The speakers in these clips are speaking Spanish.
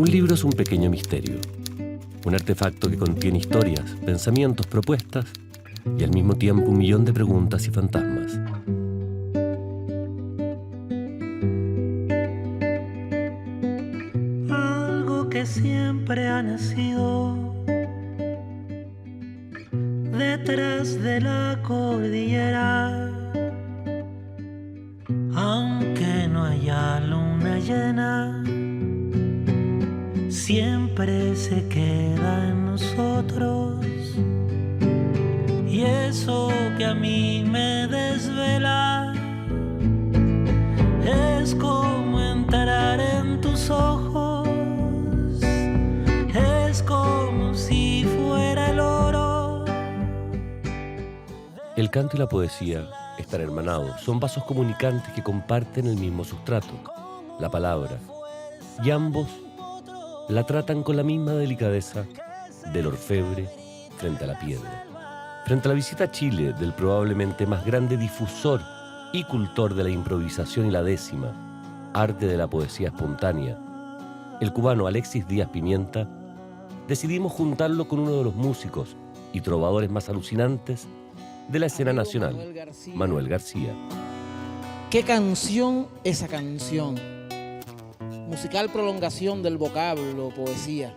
Un libro es un pequeño misterio, un artefacto que contiene historias, pensamientos, propuestas y al mismo tiempo un millón de preguntas y fantasmas. Algo que siempre ha nacido detrás de la cordillera, aunque no haya luna llena, siempre se queda en nosotros. Y eso que a mí me desvela es como entrar en tus ojos, es como si fuera el oro. El canto y la poesía están hermanados, son vasos comunicantes que comparten el mismo sustrato, la palabra, y ambos la tratan con la misma delicadeza del orfebre frente a la piedra. Frente a la visita a Chile del probablemente más grande difusor y cultor de la improvisación y la décima, arte de la poesía espontánea, el cubano Alexis Díaz Pimienta, decidimos juntarlo con uno de los músicos y trovadores más alucinantes de la escena nacional, Manuel García. ¿Qué canción esa canción? Musical prolongación del vocablo, poesía.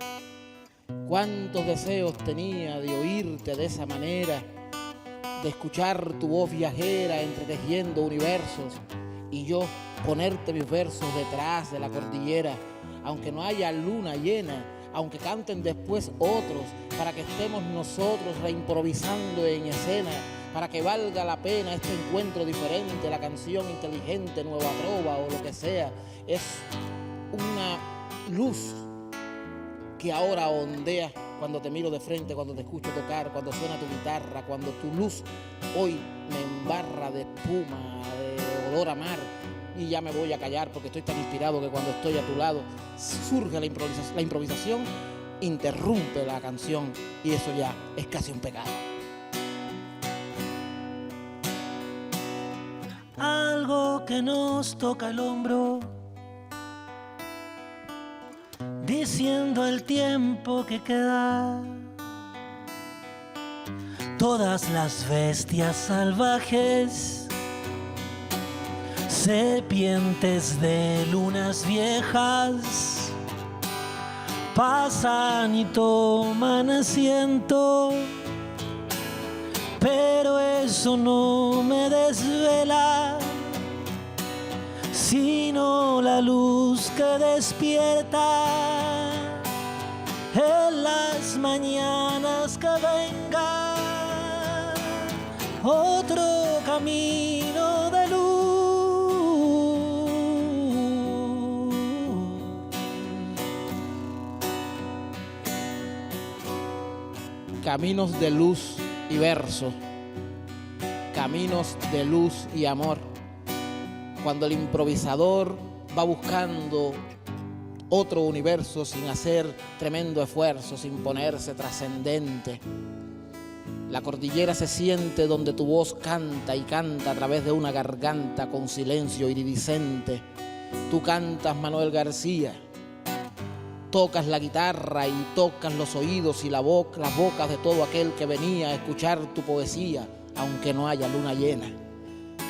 Cuántos deseos tenía de oírte de esa manera, de escuchar tu voz viajera entretejiendo universos y yo ponerte mis versos detrás de la cordillera, aunque no haya luna llena, aunque canten después otros, para que estemos nosotros reimprovisando en escena, para que valga la pena este encuentro diferente, la canción inteligente, nueva trova o lo que sea. Es una luz que ahora ondea cuando te miro de frente, cuando te escucho tocar, cuando suena tu guitarra, cuando tu luz hoy me embarra de espuma, de olor a mar, y ya me voy a callar porque estoy tan inspirado que cuando estoy a tu lado surge la improvisación, interrumpe la canción y eso ya es casi un pecado. Algo que nos toca el hombro, diciendo el tiempo que queda. Todas las bestias salvajes, serpientes de lunas viejas, pasan y toman asiento, pero eso no me desvela, sino la luz que despierta en las mañanas que venga otro camino de luz. Caminos de luz y verso, caminos de luz y amor. Cuando el improvisador va buscando otro universo sin hacer tremendo esfuerzo, sin ponerse trascendente. La cordillera se siente donde tu voz canta y canta a través de una garganta con silencio iridiscente. Tú cantas, Manuel García, tocas la guitarra y tocas los oídos y las bocas de todo aquel que venía a escuchar tu poesía, aunque no haya luna llena.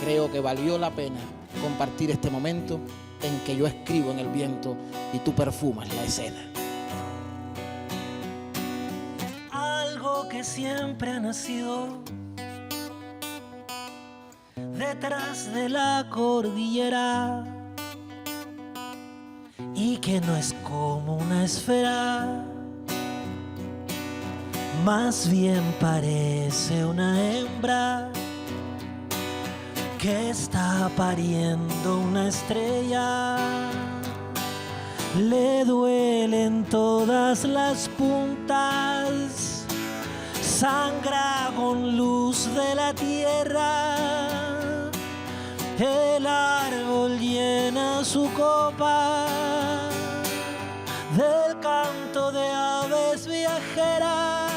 Creo que valió la pena compartir este momento en que yo escribo en el viento y tú perfumas la escena. Algo que siempre ha nacido detrás de la cordillera y que no es como una esfera, más bien parece una hembra que está pariendo una estrella. Le duelen todas las puntas, sangra con luz de la tierra. El árbol llena su copa del canto de aves viajeras,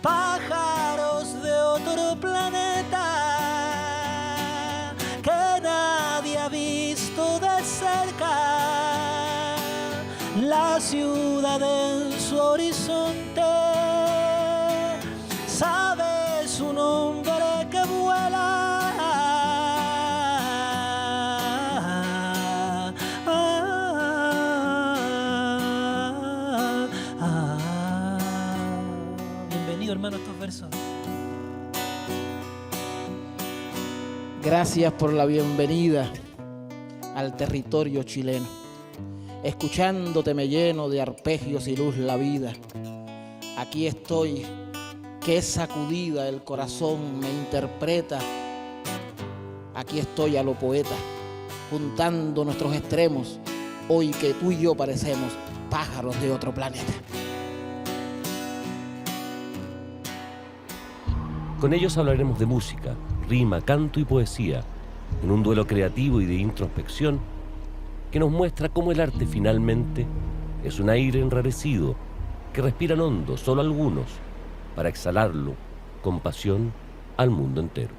pájaros de otro planeta que nadie ha visto de cerca, la ciudad en su horizonte. Sabe su nombre que vuela. Bienvenido, hermano, a estos versos. Gracias por la bienvenida al territorio chileno. Escuchándote me lleno de arpegios y luz la vida. Aquí estoy, que es sacudida el corazón me interpreta. Aquí estoy a lo poeta, juntando nuestros extremos, hoy que tú y yo parecemos pájaros de otro planeta. Con ellos hablaremos de música, rima, canto y poesía, en un duelo creativo y de introspección que nos muestra cómo el arte finalmente es un aire enrarecido que respiran hondo solo algunos para exhalarlo con pasión al mundo entero.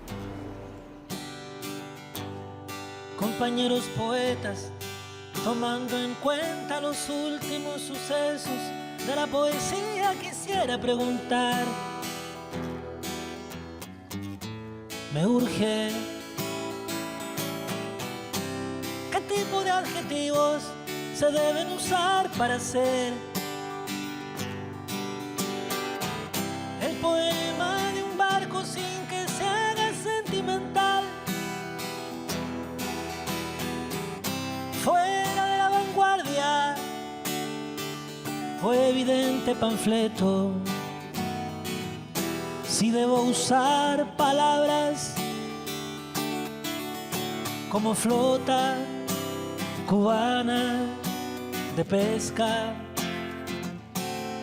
Compañeros poetas, tomando en cuenta los últimos sucesos de la poesía, quisiera preguntar. Me urge, ¿qué tipo de adjetivos se deben usar para hacer el poema de un barco sin que se haga sentimental? Fuera de la vanguardia o evidente panfleto. Si debo usar palabras como flota cubana de pesca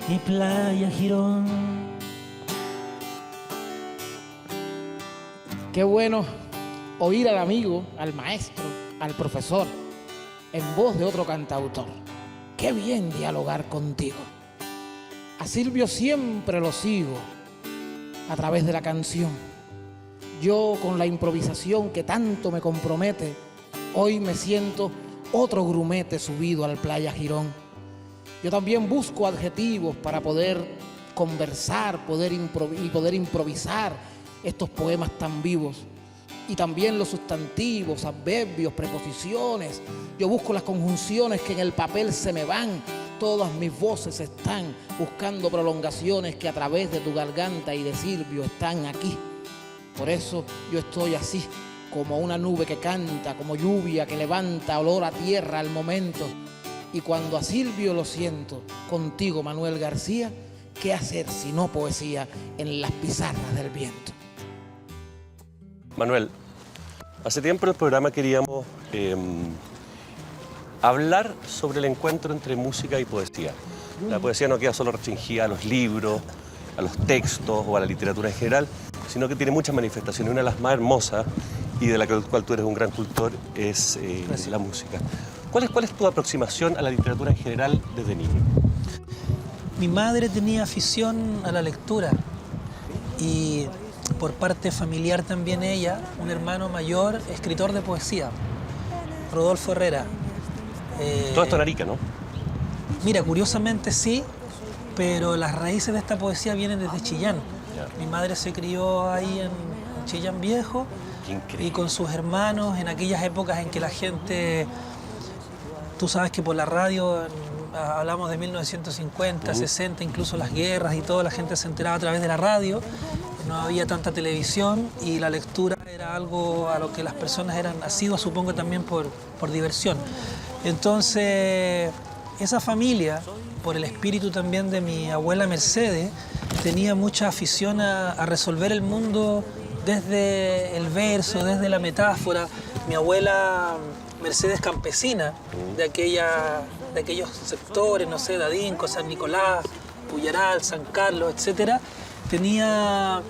y playa Girón. Qué bueno oír al amigo, al maestro, al profesor, en voz de otro cantautor. Qué bien dialogar contigo. A Silvio siempre lo sigo a través de la canción. Yo, con la improvisación que tanto me compromete, hoy me siento otro grumete subido al playa Girón. Yo también busco adjetivos para poder conversar, poder improvisar estos poemas tan vivos. Y también los sustantivos, adverbios, preposiciones. Yo busco las conjunciones que en el papel se me van. Todas mis voces están buscando prolongaciones que a través de tu garganta y de Silvio están aquí. Por eso yo estoy así, como una nube que canta, como lluvia que levanta olor a tierra al momento. Y cuando a Silvio lo siento, contigo, Manuel García, ¿qué hacer si no poesía en las pizarras del viento? Manuel, hace tiempo en el programa queríamos hablar sobre el encuentro entre música y poesía. La poesía no queda solo restringida a los libros, a los textos o a la literatura en general, sino que tiene muchas manifestaciones. Una de las más hermosas y de la cual tú eres un gran cultor es la música. ¿Cuál es tu aproximación a la literatura en general desde niño? Mi madre tenía afición a la lectura y por parte familiar también ella, un hermano mayor, escritor de poesía, Rodolfo Herrera. Todo esto en Arica, ¿no? Mira, curiosamente sí, pero las raíces de esta poesía vienen desde Chillán. Ya. Mi madre se crió ahí en Chillán Viejo y con sus hermanos en aquellas épocas en que la gente, tú sabes que por la radio hablamos de 1950, 60, incluso las guerras y todo, la gente se enteraba a través de la radio, no había tanta televisión y la lectura era algo a lo que las personas eran asiduas, supongo también por diversión. Entonces, esa familia, por el espíritu también de mi abuela Mercedes, tenía mucha afición a resolver el mundo desde el verso, desde la metáfora. Mi abuela Mercedes campesina, de aquellos sectores, no sé, Dadinco, San Nicolás, Puyaral, San Carlos, etcétera, tenía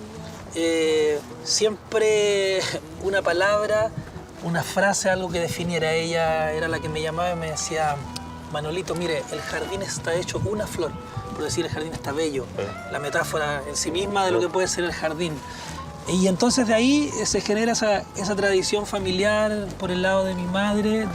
siempre una palabra, una frase, algo que definiera. Ella era la que me llamaba y me decía: Manolito, mire, el jardín está hecho una flor, por decir el jardín está bello, la metáfora en sí misma de lo que puede ser el jardín. Y entonces de ahí se genera esa tradición familiar por el lado de mi madre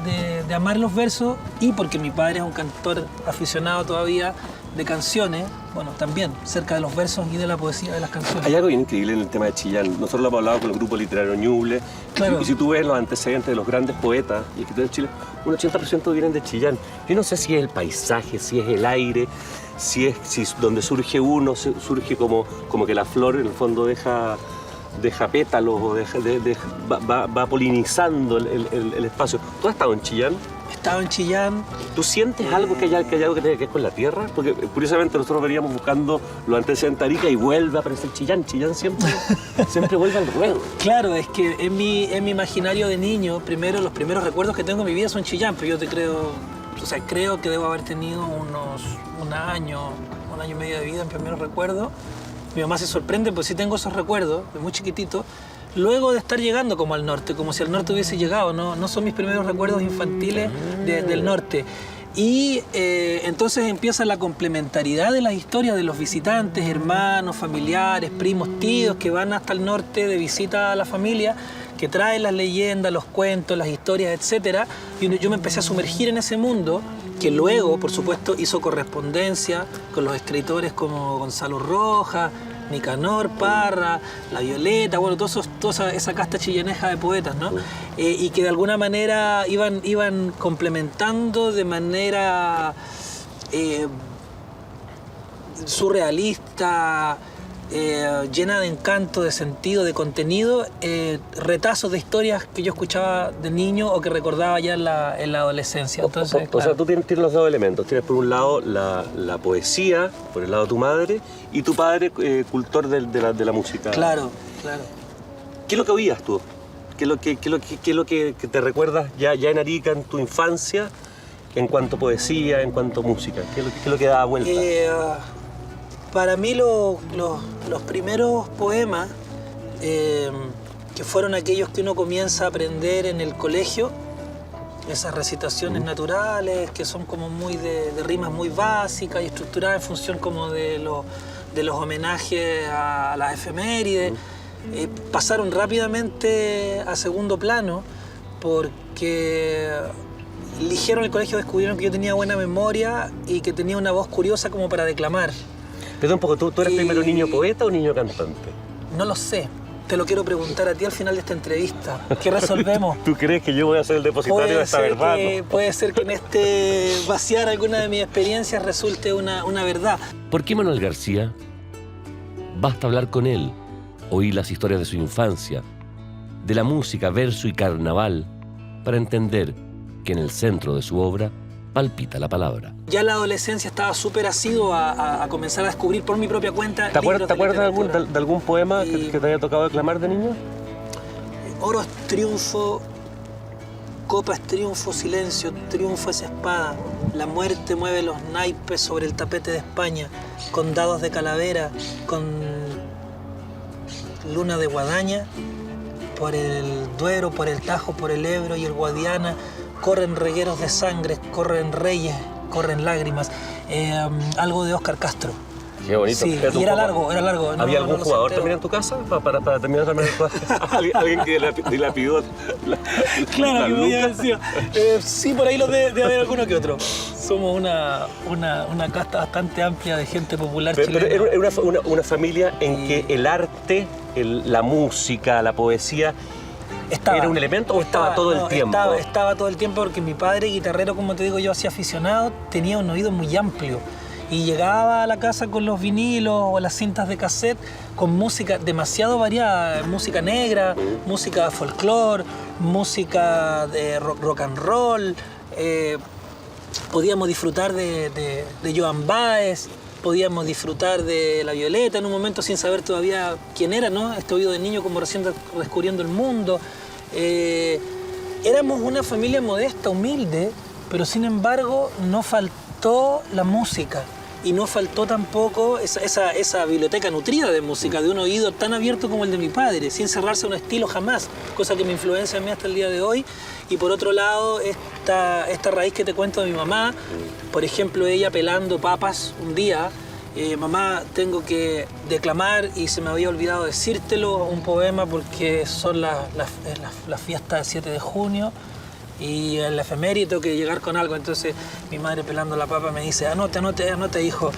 de amar los versos, y porque mi padre es un cantor aficionado todavía de canciones, bueno, también cerca de los versos y de la poesía de las canciones. Hay algo bien increíble en el tema de Chillán. Nosotros lo hemos hablado con el grupo literario Ñuble. Claro. Y si tú ves los antecedentes de los grandes poetas y escritores de Chile, un 80% vienen de Chillán. Yo no sé si es el paisaje, si es el aire, si donde surge uno, surge como que la flor en el fondo deja pétalos o va polinizando el espacio. ¿Tú has estado en Chillán? He estado en Chillán. ¿Tú sientes algo que hay algo que tenga que ver con la tierra? Porque curiosamente nosotros veníamos buscando los antecedentes de Arica y vuelve a aparecer Chillán. Chillán siempre vuelve al ruedo. Claro, es que en mi imaginario de niño, los primeros recuerdos que tengo en mi vida son Chillán, pero yo creo que debo haber tenido un año y medio de vida en primeros recuerdos. Mi mamá se sorprende, pues sí tengo esos recuerdos de muy chiquitito, luego de estar llegando como al norte, como si al norte hubiese llegado, no son mis primeros recuerdos infantiles del norte. Y entonces empieza la complementariedad de las historias de los visitantes, hermanos, familiares, primos, tíos que van hasta el norte de visita a la familia, que traen las leyendas, los cuentos, las historias, etc. Y yo me empecé a sumergir en ese mundo, que luego, por supuesto, hizo correspondencia con los escritores como Gonzalo Rojas, Nicanor Parra, La Violeta, bueno, toda esa casta chillaneja de poetas, ¿no? Y que de alguna manera iban complementando de manera surrealista, llena de encanto, de sentido, de contenido, retazos de historias que yo escuchaba de niño o que recordaba ya en la adolescencia. Entonces, o sea, tú tienes los dos elementos. Tienes por un lado la poesía, por el lado de tu madre, y tu padre cultor de la música. Claro, claro. ¿Qué es lo que oías tú? ¿Qué es lo que te recuerdas ya en Arica, en tu infancia, en cuanto a poesía, en cuanto a música? ¿Qué es lo que daba vuelta? Para mí los primeros poemas, que fueron aquellos que uno comienza a aprender en el colegio, esas recitaciones naturales que son como muy de rimas muy básicas y estructuradas en función como de los homenajes a las efemérides, pasaron rápidamente a segundo plano porque eligieron el colegio, descubrieron que yo tenía buena memoria y que tenía una voz curiosa como para declamar. Perdón un poco, ¿tú eres primero niño poeta o niño cantante? No lo sé. Te lo quiero preguntar a ti al final de esta entrevista. ¿Qué resolvemos? ¿Tú crees que yo voy a ser el depositario de esta verdad? Puede ser que en este vaciar alguna de mis experiencias resulte una verdad. ¿Por qué Manuel García? Basta hablar con él, oír las historias de su infancia, de la música, verso y carnaval, para entender que en el centro de su obra palpita la palabra. Ya en la adolescencia estaba súper asiduo a comenzar a descubrir por mi propia cuenta. ¿Te acuerdas de algún poema que te haya tocado declamar de niño? Oro es triunfo, copa es triunfo, silencio, triunfo es espada. La muerte mueve los naipes sobre el tapete de España, con dados de calavera, con luna de guadaña, por el Duero, por el Tajo, por el Ebro y el Guadiana. Corren regueros de sangre, corren reyes, corren lágrimas. Algo de Óscar Castro. Qué bonito. Sí, y era largo. ¿Había algún jugador también en tu casa? Para terminar también alguien que le pidió claro, que me había sido. Sí, por ahí debe haber alguno que otro. Somos una casta bastante amplia de gente popular chilena. Pero era una familia en que el arte, la música, la poesía... ¿Era un elemento o estaba todo el tiempo? Estaba todo el tiempo porque mi padre, guitarrero, como te digo yo, así aficionado, tenía un oído muy amplio. Y llegaba a la casa con los vinilos o las cintas de cassette con música demasiado variada. Música negra, música folclore, música de rock and roll. Podíamos disfrutar de Joan Baez, podíamos disfrutar de La Violeta en un momento sin saber todavía quién era, ¿no? Este oído de niño como recién descubriendo el mundo. Éramos una familia modesta, humilde, pero sin embargo no faltó la música y no faltó tampoco esa biblioteca nutrida de música, de un oído tan abierto como el de mi padre, sin cerrarse a un estilo jamás, cosa que me influencia a mí hasta el día de hoy. Y por otro lado, esta raíz que te cuento de mi mamá, por ejemplo, ella pelando papas un día, mamá, tengo que declamar y se me había olvidado decírtelo, un poema porque son las fiestas del 7 de junio y en la efeméride tengo que llegar con algo. Entonces mi madre pelando la papa me dice, anote, hijo,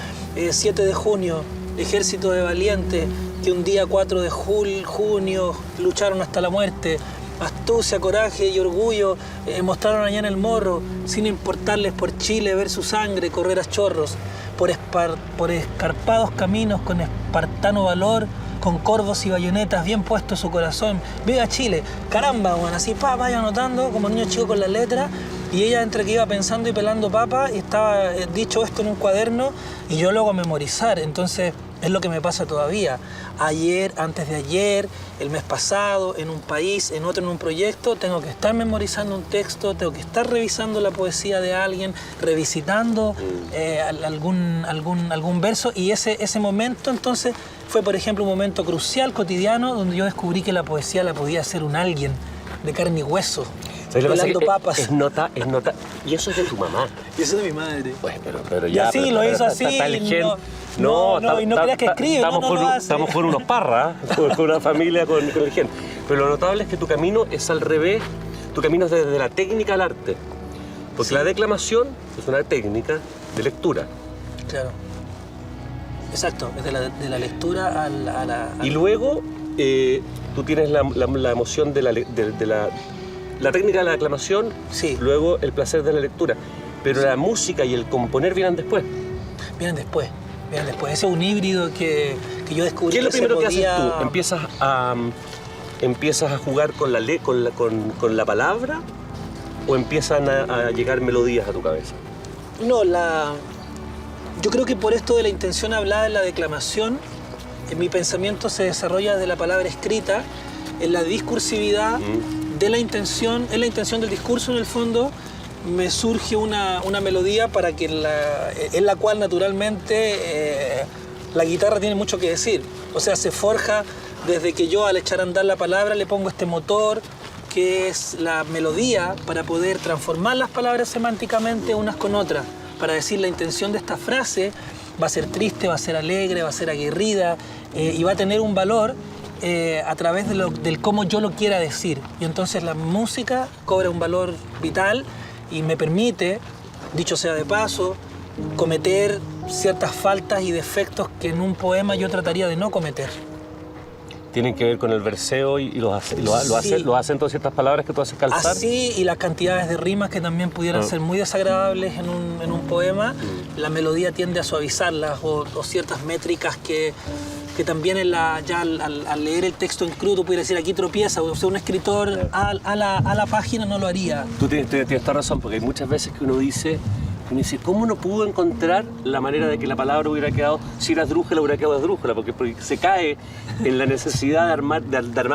7 de junio, ejército de valientes que un día 4 de junio lucharon hasta la muerte. Astucia, coraje y orgullo mostraron allá en el morro, sin importarles por Chile ver su sangre correr a chorros, por escarpados caminos con espartano valor, con corvos y bayonetas bien puesto su corazón. ¡Viva Chile! Caramba, bueno, así vaya anotando como niño chico con la letra. Y ella entre que iba pensando y pelando papa y estaba dicho esto en un cuaderno y yo luego a memorizar. Entonces es lo que me pasa todavía. Ayer, antes de ayer, el mes pasado, en un país, en otro, en un proyecto, tengo que estar memorizando un texto, tengo que estar revisando la poesía de alguien, revisitando algún verso. Y ese momento entonces fue, por ejemplo, un momento crucial, cotidiano, donde yo descubrí que la poesía la podía hacer un alguien de carne y hueso. Pelando papas. Es nota. Y eso es de tu mamá. Y eso es de mi madre. Pues, pero ya. Y así lo hizo así. Y no creas que escribe. Estamos con unos parras, con una familia con el gen. Pero lo notable es que tu camino es al revés. Tu camino es desde la técnica al arte. Porque la declamación es una técnica de lectura. Claro. Exacto. Es de la lectura a la. Y luego tú tienes la emoción de la técnica de la declamación, sí. Luego el placer de la lectura. Pero sí. La música y el componer vienen después. Vienen después. Ese es un híbrido que yo descubrí. ¿Qué es lo primero que haces tú? ¿Empiezas a jugar con la palabra o empiezan a llegar melodías a tu cabeza? No, yo creo que por esto de la intención hablada en la declamación, en mi pensamiento se desarrolla de la palabra escrita, en la discursividad de la intención, en la intención del discurso en el fondo, me surge una melodía para que en la cual naturalmente la guitarra tiene mucho que decir. O sea, se forja desde que yo al echar a andar la palabra le pongo este motor que es la melodía para poder transformar las palabras semánticamente unas con otras, para decir la intención de esta frase va a ser triste, va a ser alegre, va a ser aguerrida y va a tener un valor a través del cómo yo lo quiera decir. Y entonces la música cobra un valor vital y me permite, dicho sea de paso, cometer ciertas faltas y defectos que en un poema yo trataría de no cometer. ¿Tienen que ver con el verseo y los acentos de ciertas palabras que tú haces calzar? Así, y las cantidades de rimas que también pudieran ser muy desagradables en un poema, la melodía tiende a suavizarlas o ciertas métricas que también al leer el texto en crudo pudiera decir aquí tropieza, o sea, un escritor a la página no lo haría. Tú tienes toda razón, porque hay muchas veces que uno dice, ¿cómo no pudo encontrar la manera de que la palabra hubiera quedado, si era esdrújula, hubiera quedado esdrújula? Porque se cae en la necesidad de armar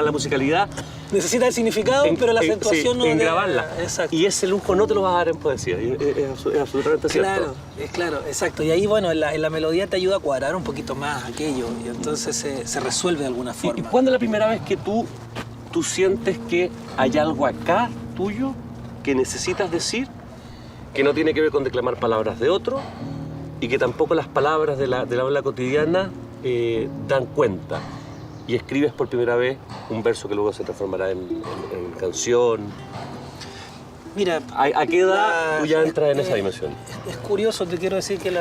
la musicalidad. Necesita el significado, pero la acentuación no... En grabarla. Exacto. Y ese lujo no te lo vas a dar en poesía, es absolutamente cierto. Claro, exacto. Y ahí, bueno, en la melodía te ayuda a cuadrar un poquito más aquello, y entonces se resuelve de alguna forma. ¿Y cuándo es la primera vez que tú sientes que hay algo acá tuyo que necesitas decir, que no tiene que ver con declamar palabras de otro y que tampoco las palabras de la habla cotidiana dan cuenta? Y escribes por primera vez un verso que luego se transformará en canción. Mira, ¿A qué edad tú ya entras en esa dimensión? Es curioso, te quiero decir que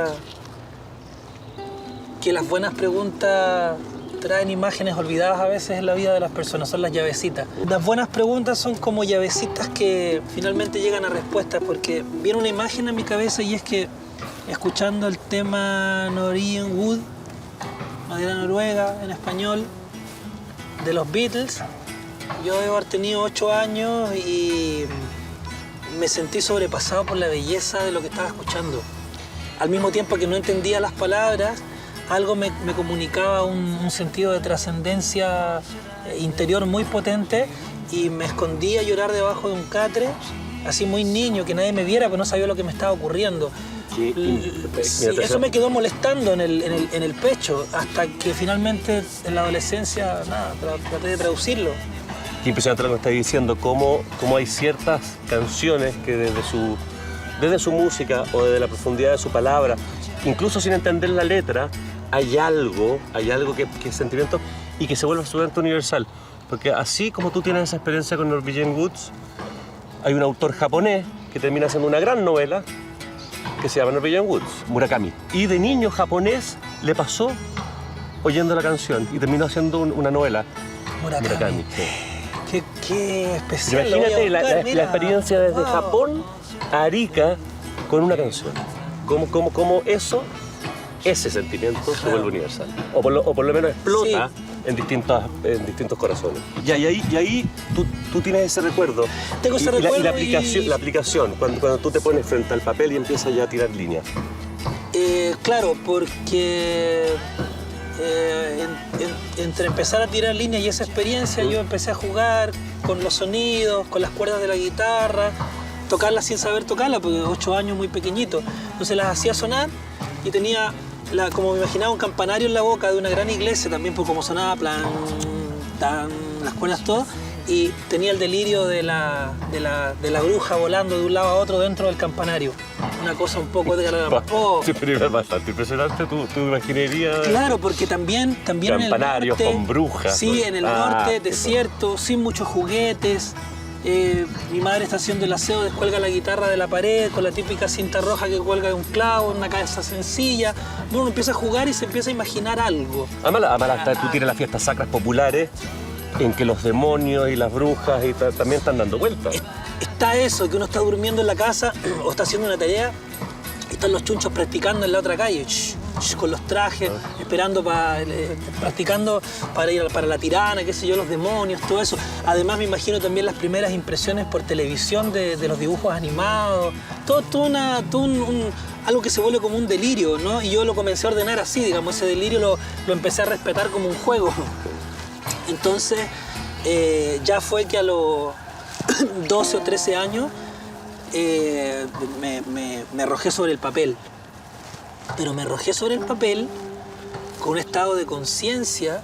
las buenas preguntas traen imágenes olvidadas a veces en la vida de las personas, son las llavecitas. Las buenas preguntas son como llavecitas que finalmente llegan a respuestas, porque viene una imagen en mi cabeza y es que escuchando el tema Norwegian Wood, madera noruega en español, de los Beatles, yo debo haber tenido 8 años y me sentí sobrepasado por la belleza de lo que estaba escuchando. Al mismo tiempo que no entendía las palabras, algo me comunicaba un sentido de trascendencia interior muy potente y me escondí a llorar debajo de un catre, así muy niño, que nadie me viera, pero no sabía lo que me estaba ocurriendo. Eso me quedó molestando en el pecho, hasta que finalmente en la adolescencia, traté de traducirlo. Qué impresionante lo que estás diciendo, cómo hay ciertas canciones que desde desde su música o desde la profundidad de su palabra, incluso sin entender la letra, hay algo que es sentimiento y que se vuelve absolutamente universal. Porque así como tú tienes esa experiencia con Norwegian Woods, hay un autor japonés que termina haciendo una gran novela que se llama Norwegian Woods, Murakami. Y de niño japonés le pasó oyendo la canción y terminó haciendo una novela. Murakami. Sí. Qué especial. Pero imagínate la Mira, experiencia desde wow. Japón a Arica con una canción. Cómo ese sentimiento se vuelve universal. O por lo menos explota en distintos corazones. Y ahí tú tienes ese recuerdo. Tengo ese recuerdo la aplicación, cuando tú te pones frente al papel y empiezas ya a tirar líneas. Claro, porque entre empezar a tirar líneas y esa experiencia, yo empecé a jugar con los sonidos, con las cuerdas de la guitarra, tocarlas sin saber tocarlas, porque 8 años muy pequeñito. Entonces las hacía sonar y tenía, como me imaginaba, un campanario en la boca de una gran iglesia también, por cómo sonaba, plan, tan, las cuerdas, todo. Y tenía el delirio de la bruja volando de un lado a otro dentro del campanario. Una cosa un poco de Sí, pero es bastante impresionante tu imaginería. Claro, porque también Campanarios en el norte, con brujas. Sí, en el norte, desierto, sin muchos juguetes. Mi madre está haciendo el aseo, descuelga la guitarra de la pared con la típica cinta roja que cuelga de un clavo, una cabeza sencilla. Uno empieza a jugar y se empieza a imaginar algo. Además tú tienes las fiestas sacras populares en que los demonios y las brujas también están dando vueltas. Está eso, que uno está durmiendo en la casa o está haciendo una tarea y están los chunchos practicando en la otra calle, con los trajes, esperando practicando para ir para la tirana, qué sé yo, los demonios, todo eso. Además me imagino también las primeras impresiones por televisión de los dibujos animados, algo que se vuelve como un delirio, ¿no? Y yo lo comencé a ordenar así, digamos, ese delirio lo empecé a respetar como un juego. Entonces, ya fue que a los 12 o 13 años me arrojé sobre el papel. Pero me arrojé sobre el papel con un estado de conciencia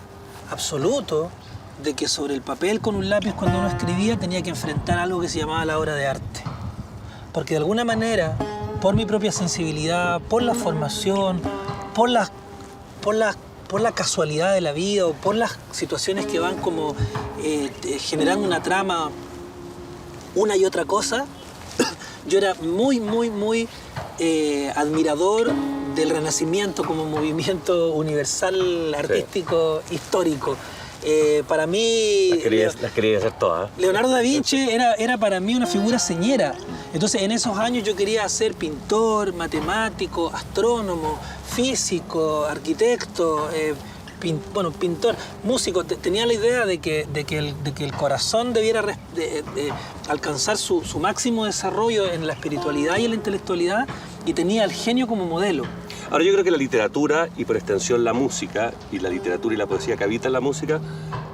absoluto de que sobre el papel con un lápiz cuando uno escribía tenía que enfrentar algo que se llamaba la obra de arte. Porque de alguna manera, por mi propia sensibilidad, por la formación, por la casualidad de la vida o por las situaciones que van como generando una trama, una y otra cosa, yo era muy admirador del Renacimiento como movimiento universal, artístico, histórico. Para mí... Las quería hacer todas. Leonardo da Vinci era para mí una figura señera. Entonces, en esos años yo quería ser pintor, matemático, astrónomo, físico, arquitecto, pintor, músico. Tenía la idea de que el corazón debiera alcanzar su máximo desarrollo en la espiritualidad y en la intelectualidad, y tenía el genio como modelo. Ahora yo creo que la literatura y por extensión la música, y la literatura y la poesía que habitan la música,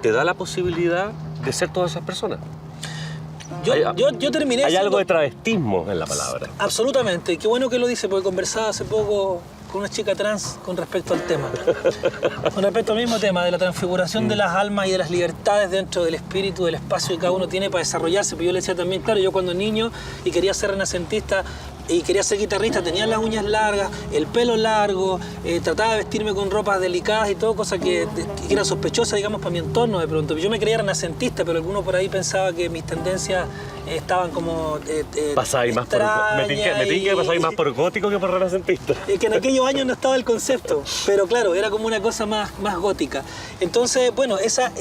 te da la posibilidad de ser todas esas personas. Yo terminé Hay siendo... algo de travestismo en la palabra. Absolutamente. Qué bueno que lo dice, porque conversaba hace poco con una chica trans con respecto al tema. Con respecto al mismo tema, de la transfiguración de las almas y de las libertades dentro del espíritu, del espacio que cada uno tiene para desarrollarse. Pero yo le decía también, claro, yo cuando niño y quería ser renacentista y quería ser guitarrista, tenía las uñas largas, el pelo largo, trataba de vestirme con ropas delicadas y todo, cosa que era sospechosa, digamos, para mi entorno de pronto. Yo me creía renacentista, pero alguno por ahí pensaba que mis tendencias estaban como pasaba más me tinca que pasaba más por gótico que por renacentista. Que en aquellos años no estaba el concepto, pero claro, era como una cosa más gótica. Entonces, bueno, esa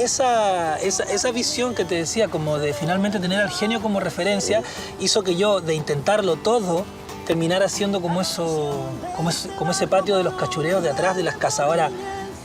visión que te decía, como de finalmente tener al genio como referencia, hizo que yo, de intentarlo todo, terminara siendo como ese patio de los cachureos de atrás de las casas. Ahora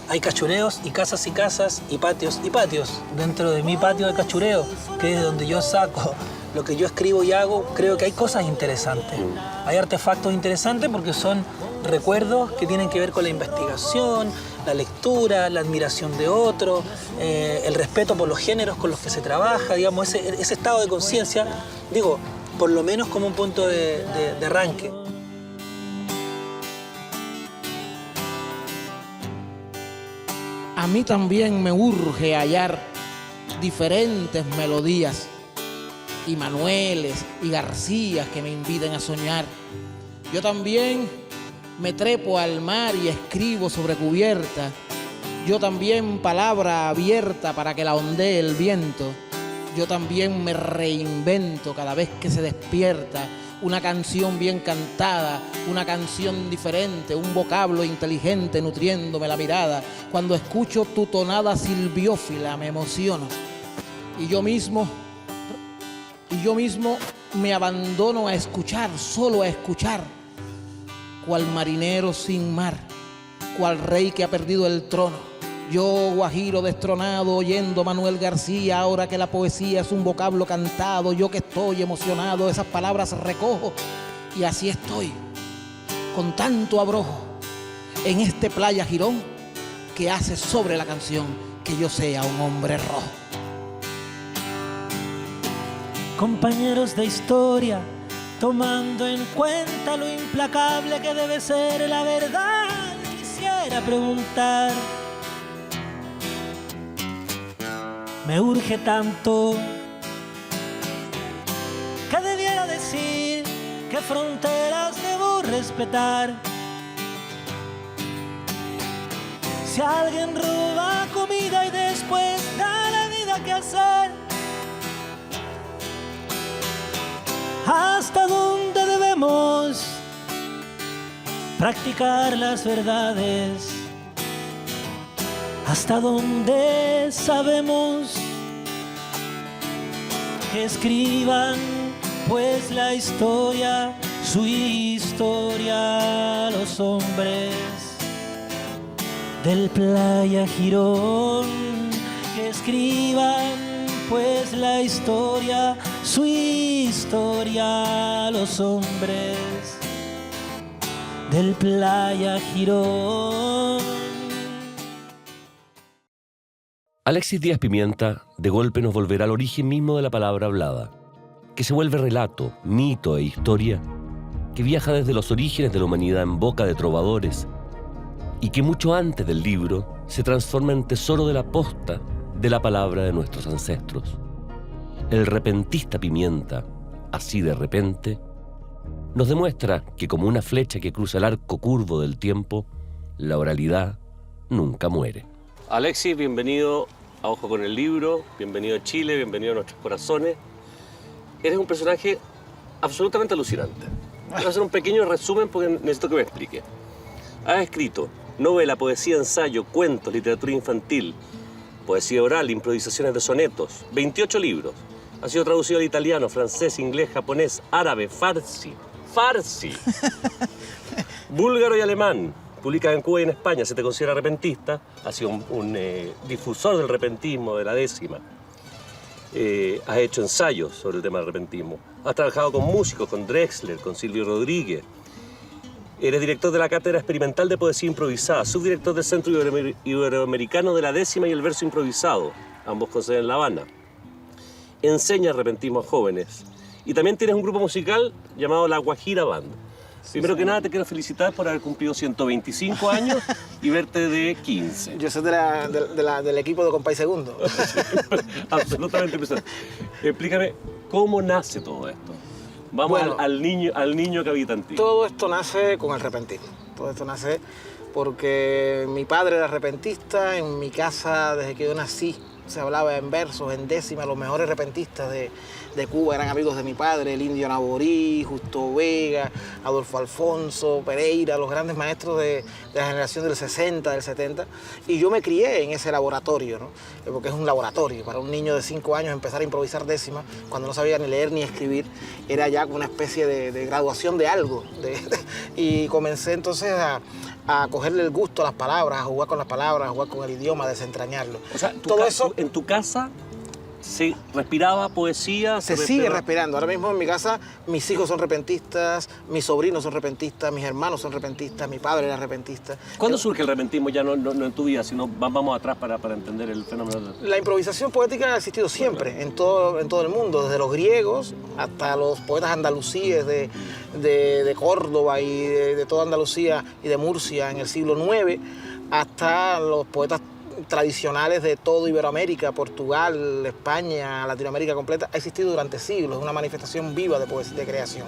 hay cachureos y casas y patios dentro de mi patio de cachureo, que es donde yo saco lo que yo escribo y hago. Creo que hay cosas interesantes, hay artefactos interesantes porque son recuerdos que tienen que ver con la investigación, la lectura, la admiración de otro, el respeto por los géneros con los que se trabaja, digamos, ese estado de conciencia, digo, por lo menos como un punto de arranque. A mí también me urge hallar diferentes melodías y Manueles y Garcías que me inviten a soñar. Yo también me trepo al mar y escribo sobre cubierta. Yo también palabra abierta para que la ondee el viento. Yo también me reinvento cada vez que se despierta una canción bien cantada, una canción diferente, un vocablo inteligente nutriéndome la mirada. Cuando escucho tu tonada silbiófila me emociono. Y yo mismo me abandono a escuchar, solo a escuchar, cual marinero sin mar, cual rey que ha perdido el trono. Yo, guajiro destronado, oyendo Manuel García, ahora que la poesía es un vocablo cantado, yo que estoy emocionado, esas palabras recojo y así estoy, con tanto abrojo, en este playa Girón, que hace sobre la canción que yo sea un hombre rojo. Compañeros de historia, tomando en cuenta lo implacable que debe ser la verdad, quisiera preguntar, me urge tanto que debiera decir qué fronteras debo respetar. Si alguien roba comida y después da la vida que hacer, ¿hasta dónde debemos practicar las verdades? ¿Hasta dónde sabemos que escriban pues la historia, su historia, los hombres del Playa Girón? Que escriban pues la historia, su historia, los hombres del Playa Girón. Alexis Díaz Pimienta de golpe nos volverá al origen mismo de la palabra hablada, que se vuelve relato, mito e historia, que viaja desde los orígenes de la humanidad en boca de trovadores y que mucho antes del libro se transforma en tesoro de la posta de la palabra de nuestros ancestros. El repentista Pimienta, así de repente, nos demuestra que como una flecha que cruza el arco curvo del tiempo, la oralidad nunca muere. Alexis, bienvenido a Ojo con el Libro, bienvenido a Chile, bienvenido a nuestros corazones. Eres un personaje absolutamente alucinante. Voy a hacer un pequeño resumen porque necesito que me explique. Has escrito novela, poesía, ensayo, cuentos, literatura infantil, poesía oral, improvisaciones de sonetos, 28 libros. Ha sido traducido al italiano, francés, inglés, japonés, árabe, farsi, búlgaro y alemán. Publicas en Cuba y en España, se te considera repentista, has sido un difusor del repentismo, de la décima. Has hecho ensayos sobre el tema del repentismo. Has trabajado con músicos, con Drexler, con Silvio Rodríguez. Eres director de la Cátedra Experimental de Poesía Improvisada, subdirector del Centro Iberoamericano de la Décima y el Verso Improvisado, ambos con sede en La Habana. Enseñas repentismo a jóvenes. Y también tienes un grupo musical llamado La Guajira Band. Primero que nada, te quiero felicitar por haber cumplido 125 años y verte de 15. Yo soy del equipo de Compay Segundo. Absolutamente impresionante. Explícame, ¿cómo nace todo esto? Vamos al niño que habita en ti. Todo esto nace con el repentismo. Todo esto nace porque mi padre era repentista. En mi casa, desde que yo nací, se hablaba en versos, en décima. Los mejores repentistas de Cuba eran amigos de mi padre, el Indio Naborí, Justo Vega, Adolfo Alfonso, Pereira, los grandes maestros de la generación del 60, del 70. Y yo me crié en ese laboratorio, ¿no? Porque es un laboratorio. Para un niño de 5 años empezar a improvisar décima, cuando no sabía ni leer ni escribir, era ya una especie de graduación de algo. Y comencé entonces a cogerle el gusto a las palabras, a jugar con las palabras, a jugar con el idioma, a desentrañarlo. O sea, todo eso en tu casa se respiraba poesía. Se sigue respirando. Ahora mismo en mi casa mis hijos son repentistas, mis sobrinos son repentistas, mis hermanos son repentistas, mi padre era repentista. ¿Cuándo surge el repentismo? Ya no en tu vida, sino vamos atrás para entender el fenómeno. La improvisación poética ha existido siempre, en todo el mundo, desde los griegos hasta los poetas andalusíes de Córdoba y de toda Andalucía y de Murcia en el siglo IX, hasta los poetas tradicionales de todo Iberoamérica, Portugal, España, Latinoamérica completa, ha existido durante siglos, es una manifestación viva de creación.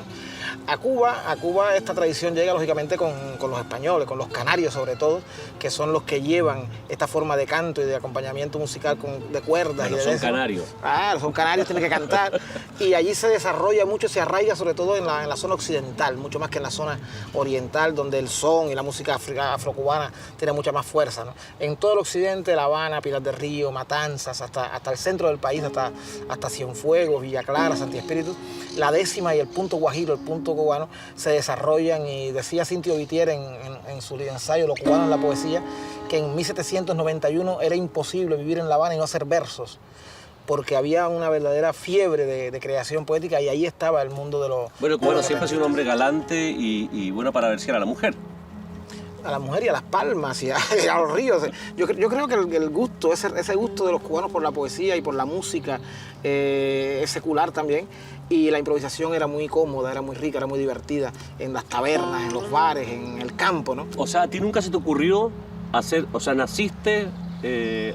A Cuba esta tradición llega lógicamente con los españoles, con los canarios sobre todo, que son los que llevan esta forma de canto y de acompañamiento musical de cuerdas. Pero y de son canarios. Claro, son canarios, tienen que cantar. Y allí se desarrolla mucho, se arraiga sobre todo en la zona occidental, mucho más que en la zona oriental, donde el son y la música afrocubana tiene mucha más fuerza, ¿no? En todo el occidente, La Habana, Pinar del Río, Matanzas, hasta el centro del país, hasta Cienfuegos, Villa Clara, Santi Espíritu, la décima y el punto guajiro, el punto cubano, se desarrollan. Y decía Cintio Vitier en su ensayo Lo cubano en la poesía, que en 1791 era imposible vivir en La Habana y no hacer versos, porque había una verdadera fiebre de creación poética, y ahí estaba el mundo de los... Bueno, el cubano siempre ha sido un hombre galante y bueno para ver si era la mujer. A la mujer y a las palmas y a los ríos. Yo creo que el gusto, ese gusto de los cubanos por la poesía y por la música es secular también, y la improvisación era muy cómoda, era muy rica, era muy divertida, en las tabernas, en los bares, en el campo, ¿no? O sea, ¿a ti nunca se te ocurrió hacer, o sea, naciste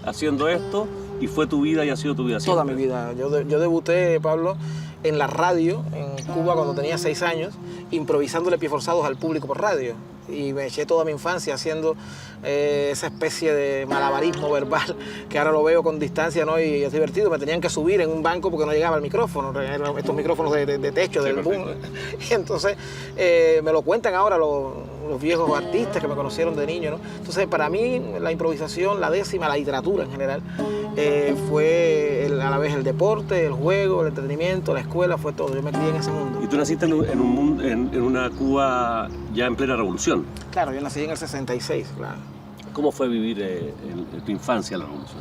haciendo esto y fue tu vida y ha sido tu vida siempre? Toda mi vida. Yo debuté, Pablo, en la radio en Cuba cuando tenía 6 años, improvisándole pies forzados al público por radio. Y me eché toda mi infancia haciendo esa especie de malabarismo verbal que ahora lo veo con distancia, ¿no? Y es divertido. Me tenían que subir en un banco porque no llegaba el micrófono, estos micrófonos de techo, del boom. Y entonces me lo cuentan ahora los viejos artistas que me conocieron de niño, ¿no? Entonces, para mí, la improvisación, la décima, la literatura en general, fue a la vez el deporte, el juego, el entretenimiento, la escuela, fue todo. Yo me crié en ese mundo. Y tú naciste en una Cuba ya en plena revolución. Claro, yo nací en el 66, claro. ¿Cómo fue vivir tu infancia en la revolución?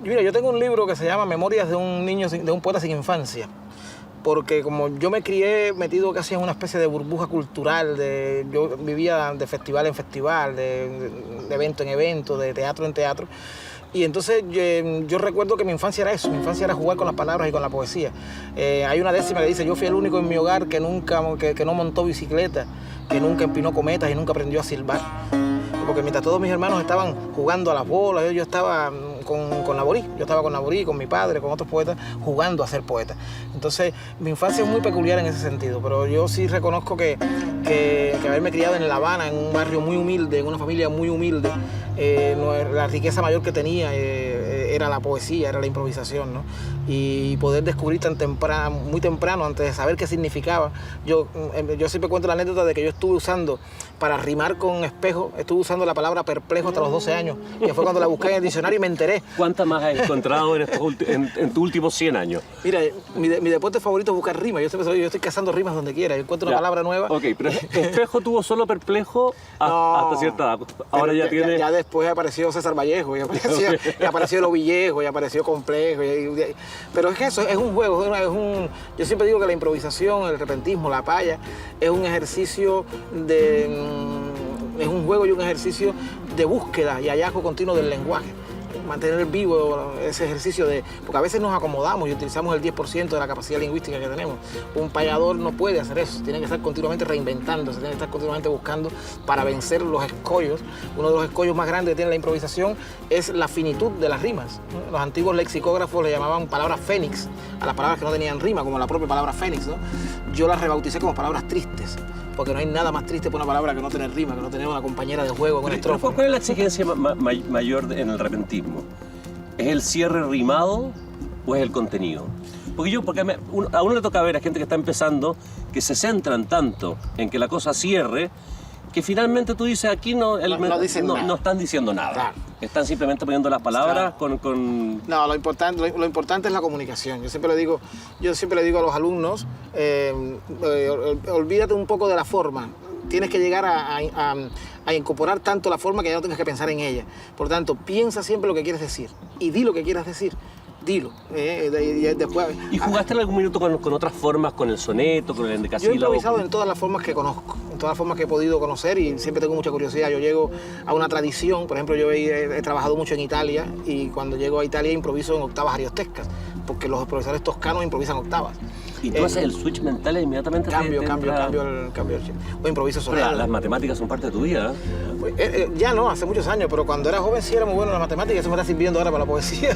Mira, yo tengo un libro que se llama Memorias de un niño, de un poeta sin infancia, porque como yo me crié metido casi en una especie de burbuja cultural, yo vivía de festival en festival, de evento en evento, de teatro en teatro, y entonces yo recuerdo que mi infancia era eso, mi infancia era jugar con las palabras y con la poesía. Hay una décima que dice: yo fui el único en mi hogar que no montó bicicleta, que nunca empinó cometas y nunca aprendió a silbar. Porque mientras todos mis hermanos estaban jugando a las bolas, yo estaba con Naborí. Yo estaba con Naborí, con mi padre, con otros poetas, jugando a ser poeta. Entonces, mi infancia es muy peculiar en ese sentido, pero yo sí reconozco que haberme criado en La Habana, en un barrio muy humilde, en una familia muy humilde, la riqueza mayor que tenía era la poesía, era la improvisación, ¿no? Y poder descubrir muy temprano, antes de saber qué significaba. Yo siempre cuento la anécdota de que yo estuve usando, para rimar con espejo, estuve usando la palabra perplejo hasta los 12 años, que fue cuando la busqué en el diccionario y me enteré. ¿Cuántas más has encontrado en tus últimos 100 años? Mira, mi deporte favorito es buscar rimas. Yo estoy cazando rimas donde quiera. Yo encuentro una palabra nueva. Ok, pero espejo tuvo solo perplejo hasta cierta edad. Ahora ya tiene... Ya después apareció César Vallejo, y apareció Lo Villejo, y apareció Complejo. Pero es que eso es un juego. Yo siempre digo que la improvisación, el repentismo, la paya, es un ejercicio es un juego y un ejercicio de búsqueda y hallazgo continuo del lenguaje. Mantener vivo ese ejercicio porque a veces nos acomodamos y utilizamos el 10% de la capacidad lingüística que tenemos. Un payador no puede hacer eso, tiene que estar continuamente reinventándose, tiene que estar continuamente buscando para vencer los escollos. Uno de los escollos más grandes que tiene la improvisación es la finitud de las rimas. Los antiguos lexicógrafos le llamaban palabras fénix a las palabras que no tenían rima, como la propia palabra fénix, ¿no? Yo las rebauticé como palabras tristes, porque no hay nada más triste por una palabra que no tener rima, que no tener una compañera de juego con estrofa. ¿Cuál es la exigencia mayor en el repentismo? ¿Es el cierre rimado o es el contenido? Porque a uno le toca ver a gente que está empezando que se centran tanto en que la cosa cierre que finalmente tú dices aquí no están diciendo nada. Claro. Están simplemente poniendo las palabras, claro, con... No, lo importante es la comunicación. Yo siempre le digo a los alumnos, olvídate un poco de la forma. Tienes que llegar a incorporar tanto la forma que ya no tengas que pensar en ella. Por tanto, piensa siempre lo que quieres decir y di lo que quieras decir. Dilo. Después, ¿Y jugaste en algún minuto con otras formas, con el soneto, con el endecasílabo? Yo he improvisado en todas las formas que conozco, en todas las formas que he podido conocer, y siempre tengo mucha curiosidad. Yo llego a una tradición, por ejemplo, yo he trabajado mucho en Italia, y cuando llego a Italia improviso en octavas ariostescas, porque los profesores toscanos improvisan octavas. Y tú haces el switch mental e inmediatamente Cambio el chip. O improviso sonoro. Las matemáticas son parte de tu vida, Pues, ya no, hace muchos años, pero cuando era joven sí era muy bueno en las matemáticas, eso me está sirviendo ahora para la poesía.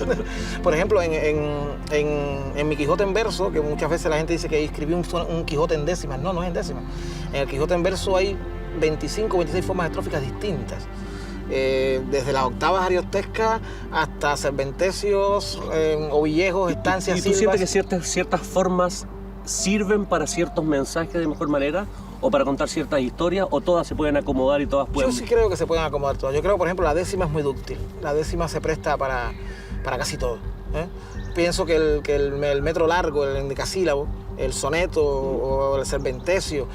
Por ejemplo, en mi Quijote en verso, que muchas veces la gente dice que escribí un Quijote en décimas. No, no es en décimas. En el Quijote en verso hay 25 o 26 formas estróficas distintas. Desde las octavas ariostescas hasta serventecios, ovillejos, estancias, ¿Y tú silvas. sientes que ciertas formas sirven para ciertos mensajes de mejor manera? ¿O para contar ciertas historias? ¿O todas se pueden acomodar y todas pueden...? Yo sí creo que se pueden acomodar todas. Yo creo, por ejemplo, la décima es muy dúctil. La décima se presta para casi todo. Pienso que el metro largo, el endecasílabo, el soneto o el serventecio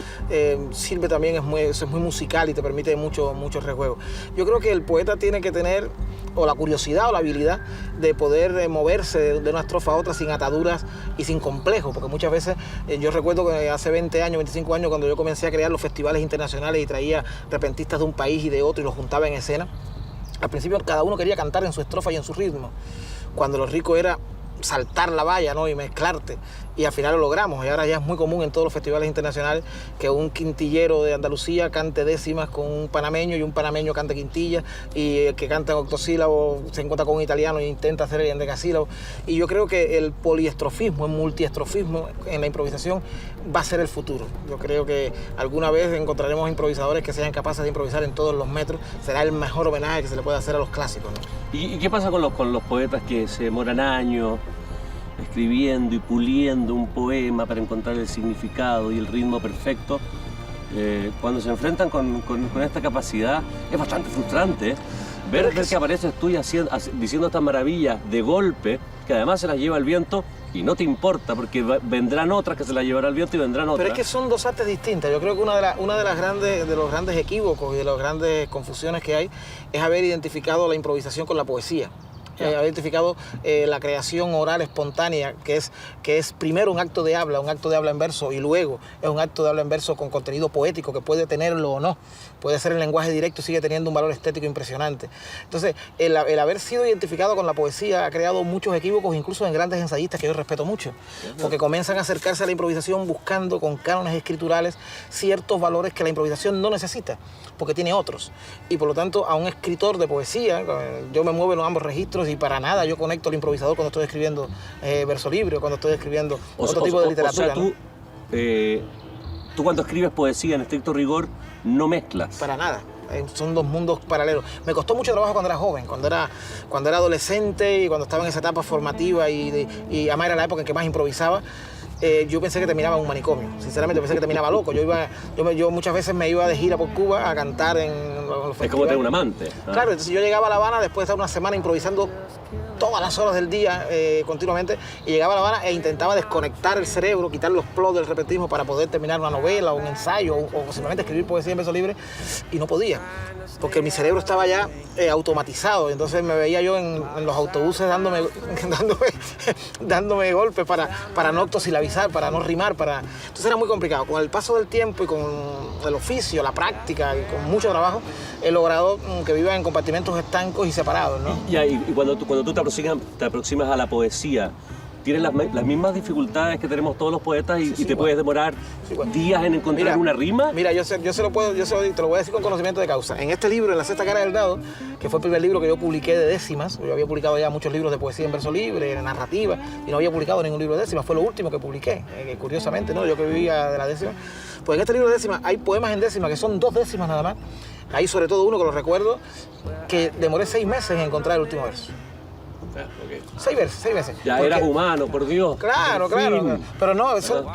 sirve también, es muy musical y te permite mucho rejuego. Yo creo que el poeta tiene que tener o la curiosidad o la habilidad de poder moverse de una estrofa a otra sin ataduras y sin complejos, porque muchas veces yo recuerdo que hace 20 años, 25 años, cuando yo comencé a crear los festivales internacionales y traía repentistas de un país y de otro y los juntaba en escena, al principio cada uno quería cantar en su estrofa y en su ritmo, cuando lo rico era saltar la valla, ¿no? Y mezclarte, y al final lo logramos. Y ahora ya es muy común en todos los festivales internacionales que un quintillero de Andalucía cante décimas con un panameño y un panameño cante quintillas, y el que canta en octosílabo se encuentra con un italiano e intenta hacer el endecasílabo. Y yo creo que el poliestrofismo, el multiestrofismo en la improvisación va a ser el futuro. Yo creo que alguna vez encontraremos improvisadores que sean capaces de improvisar en todos los metros. Será el mejor homenaje que se le puede hacer a los clásicos, ¿no? ¿Y qué pasa con los poetas que se demoran años escribiendo y puliendo un poema para encontrar el significado y el ritmo perfecto? Cuando se enfrentan con esta capacidad es bastante frustrante, ver que apareces tú diciendo estas maravillas de golpe, que además se las lleva el viento y no te importa, porque vendrán otras que se las llevará el viento y vendrán otras. Pero es que son dos artes distintas. Yo creo que una de los grandes equívocos y de las grandes confusiones que hay es haber identificado la improvisación con la poesía. Haber identificado la creación oral espontánea, que es primero un acto de habla en verso, y luego es un acto de habla en verso con contenido poético, que puede tenerlo o no. Puede ser en lenguaje directo y sigue teniendo un valor estético impresionante. Entonces, el haber sido identificado con la poesía ha creado muchos equívocos, incluso en grandes ensayistas que yo respeto mucho, porque comienzan a acercarse a la improvisación buscando con cánones escriturales ciertos valores que la improvisación no necesita, porque tiene otros. Y por lo tanto, a un escritor de poesía, yo me muevo en ambos registros y para nada yo conecto al improvisador cuando estoy escribiendo verso libre o cuando estoy escribiendo otro tipo de literatura. O sea, tú cuando escribes poesía en estricto rigor no mezclas. Para nada. Son dos mundos paralelos. Me costó mucho trabajo cuando era joven, cuando era adolescente y cuando estaba en esa etapa formativa y además era la época en que más improvisaba. Yo pensé que terminaba en un manicomio, sinceramente pensé que terminaba loco. Yo muchas veces me iba de gira por Cuba a cantar en los festivales. Es como tener un amante. Claro, entonces yo llegaba a La Habana después de estar una semana improvisando todas las horas del día continuamente, y llegaba a La Habana e intentaba desconectar el cerebro, quitar los plots del repentismo para poder terminar una novela o un ensayo o simplemente escribir poesía en verso libre, y no podía, porque mi cerebro estaba ya automatizado. Entonces me veía yo en los autobuses dándome golpes para no octosilabizar, para no rimar, Entonces era muy complicado. Con el paso del tiempo y con el oficio, la práctica y con mucho trabajo, he logrado que viva en compartimentos estancos y separados, ¿no? Y cuando tú te aproximas a la poesía, ¿tienes las mismas dificultades que tenemos todos los poetas y te puedes demorar días en encontrar una rima? Mira, te lo voy a decir con conocimiento de causa. En este libro, En la sexta cara del dado, que fue el primer libro que yo publiqué de décimas, yo había publicado ya muchos libros de poesía en verso libre, de narrativa, y no había publicado ningún libro de décimas, fue lo último que publiqué, curiosamente, ¿no? Yo que vivía de la décima. Pues en este libro de décimas hay poemas en décimas que son 2 décimas nada más. Hay sobre todo uno que lo recuerdo, que demoré 6 meses en encontrar el último verso. Okay. 6 meses. Ya eras humano, por Dios. Claro. Pero no, son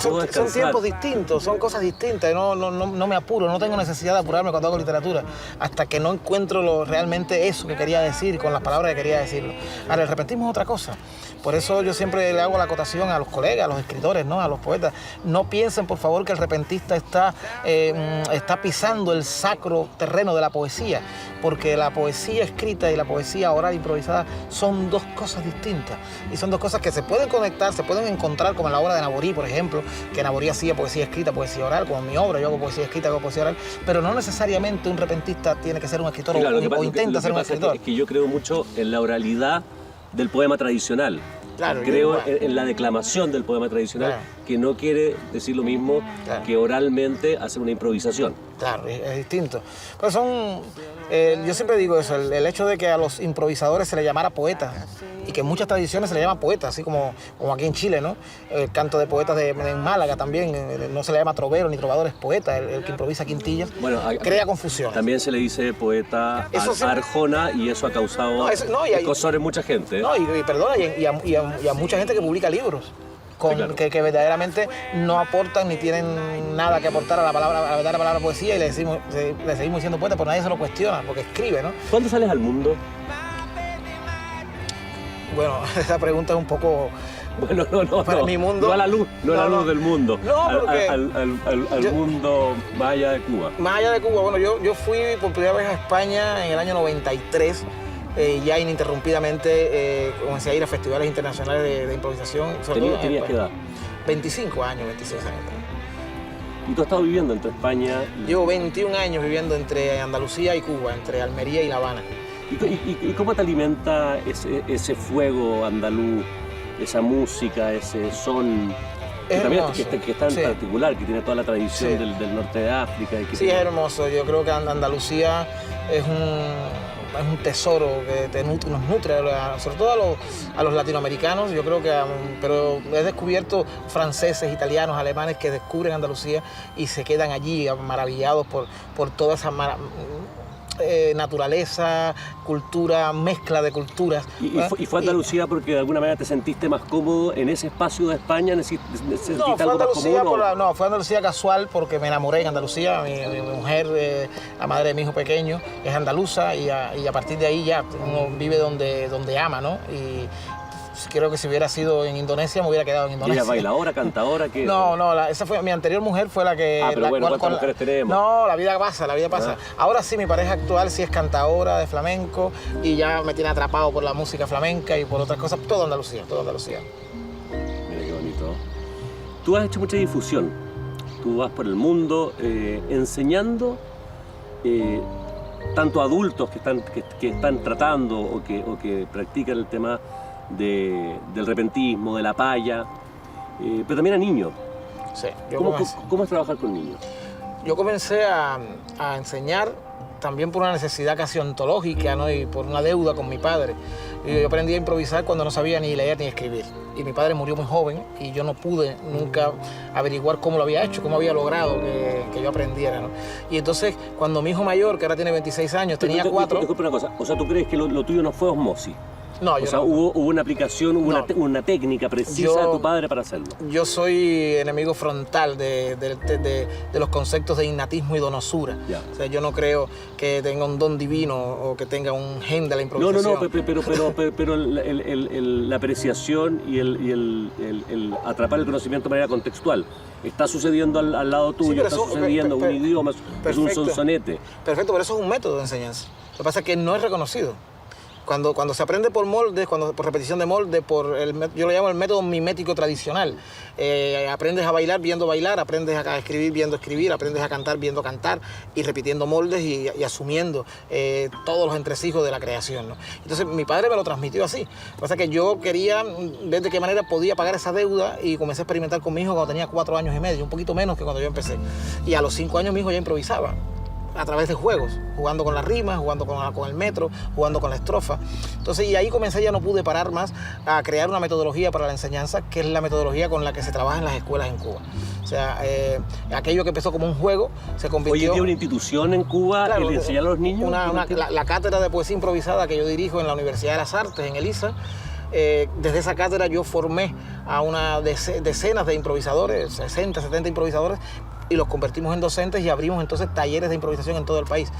tiempos distintos, son cosas distintas. No me apuro, no tengo necesidad de apurarme cuando hago literatura, hasta que no encuentro realmente eso que quería decir, con las palabras que quería decirlo. Ahora, el repentismo es otra cosa. Por eso yo siempre le hago la acotación a los colegas, a los escritores, ¿no? A los poetas. No piensen, por favor, que el repentista está pisando el sacro terreno de la poesía, porque la poesía escrita y la poesía oral improvisada son 2 cosas distintas. Y son 2 cosas que se pueden conectar, se pueden encontrar, como en la obra de Naborí, por ejemplo, que Naborí hacía poesía escrita, poesía oral, como en mi obra, yo hago poesía escrita, hago poesía oral, pero no necesariamente un repentista tiene que ser un escritor o intenta ser un escritor. Es que yo creo mucho en la oralidad del poema tradicional. Claro, creo en la declamación del poema tradicional. Claro. que no quiere decir lo mismo que oralmente hacer una improvisación. Claro, es distinto. Pero yo siempre digo eso, el hecho de que a los improvisadores se les llamara poetas y que en muchas tradiciones se les llama poetas, así como aquí en Chile, ¿no? El canto de poetas en Málaga también, no se le llama trovero ni trovador, es poeta, el que improvisa quintillas, crea confusión. También se le dice poeta a Arjona y eso ha causado escozor en mucha gente. No, perdona, y a mucha gente que publica libros. Que verdaderamente no aportan ni tienen nada que aportar a la verdadera palabra poesía y le seguimos diciendo poeta, pero nadie se lo cuestiona porque escribe, ¿no? ¿Cuándo sales al mundo? Bueno, esa pregunta es un poco... Bueno, para mi mundo... No a la luz, a la luz del mundo. No, porque... Al mundo más allá de Cuba. Más allá de Cuba, bueno, yo fui por primera vez a España en el año 93. Ya ininterrumpidamente comencé a ir a festivales internacionales de improvisación. ¿Tenías qué edad? 25 años, 26 años. ¿Y tú has estado viviendo entre España? Llevo 21 años viviendo entre Andalucía y Cuba, entre Almería y La Habana. ¿Y cómo te alimenta ese fuego andaluz, esa música, ese son? Que también que es tan particular, que tiene toda la tradición del norte de África. Es hermoso. Yo creo que Andalucía es un tesoro que nos nutre, sobre todo a los latinoamericanos. Yo creo que, pero he descubierto franceses, italianos, alemanes que descubren Andalucía y se quedan allí maravillados por toda esa naturaleza, cultura, mezcla de culturas. ¿Y fue Andalucía porque de alguna manera te sentiste más cómodo en ese espacio de España? ¿Sentiste algo más común? No, fue Andalucía casual porque me enamoré en Andalucía. Mi mujer, la madre de mi hijo pequeño, es andaluza y a partir de ahí ya uno vive donde ama, ¿no? Y creo que si hubiera sido en Indonesia me hubiera quedado en Indonesia. ¿Y ella bailadora, cantadora? ¿Qué? No, esa fue mi anterior mujer, fue la que... pero bueno, ¿cuántas mujeres tenemos? No, la vida pasa. Ahora sí, mi pareja actual sí es cantadora de flamenco y ya me tiene atrapado por la música flamenca y por otras cosas. Todo Andalucía. Mira qué bonito. Tú has hecho mucha difusión. Tú vas por el mundo enseñando tanto a adultos que están tratando o que practican el tema del repentismo, de la paya, pero también a niños. Sí, ¿Cómo es trabajar con niños? Yo comencé a enseñar también por una necesidad casi ontológica, ¿no? Y por una deuda con mi padre. Yo aprendí a improvisar cuando no sabía ni leer ni escribir. Y mi padre murió muy joven y yo no pude nunca averiguar cómo lo había hecho, cómo había logrado que yo aprendiera, ¿no? Y entonces, cuando mi hijo mayor, que ahora tiene 26 años, tenía 4... Disculpe una cosa, o sea, ¿tú crees que lo tuyo no fue osmosis? No, o sea, hubo una aplicación, una técnica precisa de tu padre para hacerlo. Yo soy enemigo frontal de los conceptos de innatismo y donosura. O sea, yo no creo que tenga un don divino o que tenga un gen de la improvisación. Pero la apreciación y el atrapar el conocimiento de manera contextual. Está sucediendo al lado tuyo, está sucediendo un idioma, es un sonsonete. Perfecto, pero eso es un método de enseñanza. Lo que pasa es que no es reconocido. Cuando se aprende por moldes, por repetición de moldes, yo lo llamo el método mimético tradicional. Aprendes a bailar viendo bailar, aprendes a escribir viendo escribir, aprendes a cantar viendo cantar y repitiendo moldes y asumiendo todos los entresijos de la creación, ¿no? Entonces mi padre me lo transmitió así. Lo que pasa es que yo quería ver de qué manera podía pagar esa deuda y comencé a experimentar con mi hijo cuando tenía 4 años y medio, un poquito menos que cuando yo empecé. Y a los 5 años mi hijo ya improvisaba. A través de juegos, jugando con las rimas, jugando con el metro, jugando con la estrofa. Entonces, y ahí comencé, ya no pude parar más a crear una metodología para la enseñanza, que es la metodología con la que se trabaja en las escuelas en Cuba. O sea, aquello que empezó como un juego se convirtió... Hoy en día una institución en Cuba, claro, el enseñar a los niños... La cátedra de poesía improvisada que yo dirijo en la Universidad de las Artes, en el ISA, desde esa cátedra yo formé a decenas de improvisadores, 60, 70 improvisadores, y los convertimos en docentes y abrimos entonces talleres de improvisación en todo el país.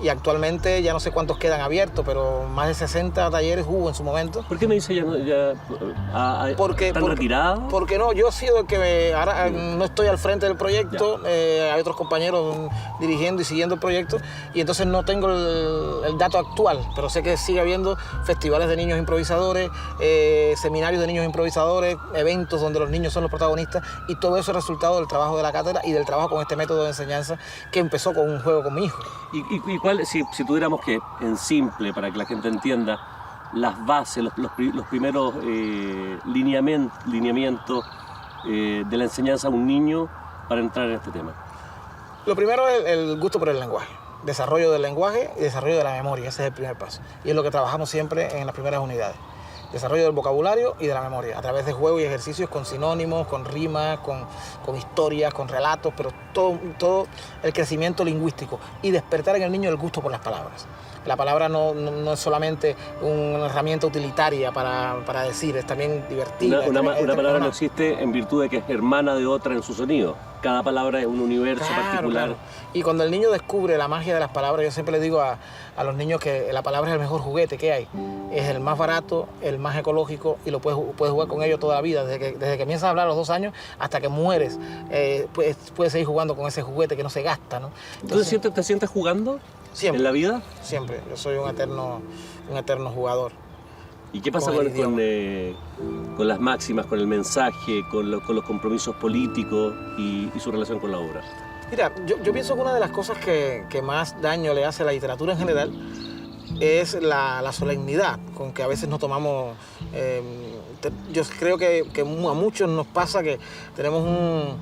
Y actualmente ya no sé cuántos quedan abiertos, pero más de 60 talleres hubo en su momento. ¿Por qué me dice están retirados? Porque no, yo he sido el que ahora no estoy al frente del proyecto, hay otros compañeros dirigiendo y siguiendo el proyecto, y entonces no tengo el dato actual, pero sé que sigue habiendo festivales de niños improvisadores, seminarios de niños improvisadores, eventos donde los niños son los protagonistas, y todo eso es resultado del trabajo de la cátedra y del trabajo con este método de enseñanza que empezó con un juego con mi hijo. ¿Y cuál, si tuviéramos que, en simple, para que la gente entienda, las bases, los primeros lineamientos de la enseñanza a un niño para entrar en este tema? Lo primero es el gusto por el lenguaje. Desarrollo del lenguaje y desarrollo de la memoria. Ese es el primer paso. Y es lo que trabajamos siempre en las primeras unidades. Desarrollo del vocabulario y de la memoria, a través de juegos y ejercicios con sinónimos, con rimas, con historias, con relatos, pero todo el crecimiento lingüístico y despertar en el niño el gusto por las palabras. La palabra no es solamente una herramienta utilitaria para decir, es también divertida. Una palabra no existe en virtud de que es hermana de otra en su sonido. Cada palabra es un universo particular. Claro. Y cuando el niño descubre la magia de las palabras, yo siempre le digo a los niños que la palabra es el mejor juguete que hay. Es el más barato, el más ecológico y lo puedes jugar con ello toda la vida. Desde que comienzas a hablar a los 2 años hasta que mueres, puedes seguir jugando con ese juguete que no se gasta, ¿no? Entonces, ¿te sientes jugando siempre, en la vida? Siempre. Yo soy un eterno jugador. ¿Y qué pasa con las máximas, con el mensaje, con los compromisos políticos y su relación con la obra? Mira, yo pienso que una de las cosas que más daño le hace a la literatura en general es la solemnidad con que a veces nos tomamos. Yo creo que a muchos nos pasa que tenemos